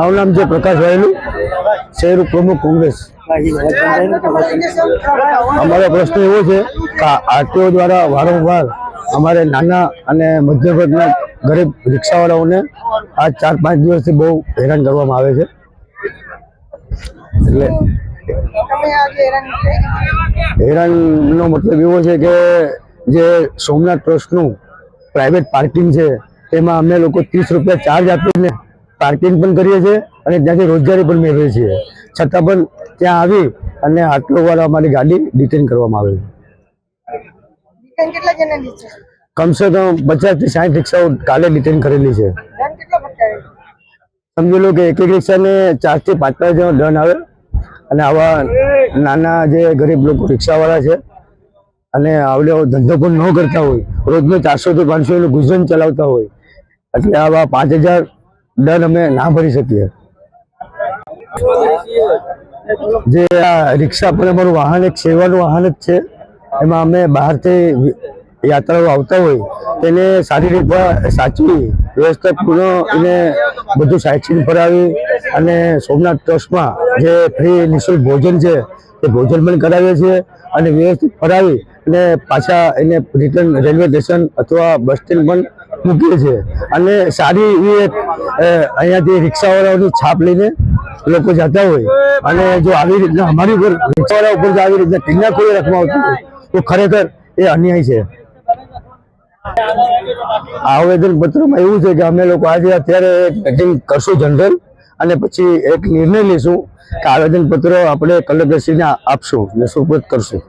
મારું નામ છે પ્રકાશ વાયલુ, શહેર પ્રમુખ કોંગ્રેસ। અમારો પ્રશ્ન એવો છે કે આરટીઓ દ્વારા વારંવાર અમારે નાના અને મધ્યમ વર્ગના ગરીબ રિક્ષાવાળાઓને આ 4-5 દિવસથી બહુ હેરાન કરવામાં આવે છે। એટલે હેરાનનો મતલબ એવો છે કે જે સોમનાથ ટ્રસ્ટનું પ્રાઇવેટ પાર્કિંગ છે તેમાં અમે લોકો 30 રૂપિયા ચાર્જ આપીને પાર્કિંગ પણ કરીએ છીએ અને ત્યાંથી રોજગારી પણ મેળવીએ છીએ, છતાં પણ ત્યાં આવી અને આટલો વાર અમારી ગાડી ડિટેન કરવામાં આવે છે। કમસે કમ 50 થી 60 રિક્ષાઓ કાલે ડિટેન કરેલી છે। સમજી લો કે એક રિક્ષાને 4 થી 5 જેવો દંડ આવે। અને આવા નાના જે ગરીબ લોકો રિક્ષાવાળા છે અને આવડે ધંધો પણ ન કરતા હોય, રોજનો 400 થી 500 નું ગુજરાન ચલાવતા હોય, એટલે આવા 5000 દંડ અમે ના ભરી શકીએ। જે આ રિક્ષા પણ અમારું વાહન એક સેવાનું વાહન જ છે। એમાં અમે બહારથી યાત્રાઓ આવતા હોય તેને સારી રીતે સાચવી વ્યવસ્થાપૂર્ણ એને બધું સાઇટસીન ફરાવી અને સોમનાથ ટ્રસ્ટમાં જે ફ્રી નિઃશુલ્ક ભોજન છે તે ભોજન પણ કરાવીએ છીએ અને વ્યવસ્થિત ફરાવી અને પાછા એને રિટર્ન રેલવે સ્ટેશન અથવા બસ સ્ટેન્ડ પણ મૂકીએ છીએ। અને સારી એવી એક અહીંયાથી રિક્ષાવાળાઓની છાપ લઈને લોકો જતા હોય અને જો આવી રીતના અમારી ઉપર રિક્ષાવાળા ઉપર જો આવી રીતના કિન્નાખોરી રાખવામાં આવતી હોય તો ખરેખર એ અન્યાય છે। આવેદન પત્રમાં એવું છે કે અમે લોકો આજે અત્યારે મીટિંગ કરશું જનરલ, અને પછી એક નિર્ણય લઈશું કે આવેદન પત્ર આપણે કલેક્ટરશ્રીને આપશું ને સુપરત કરશું।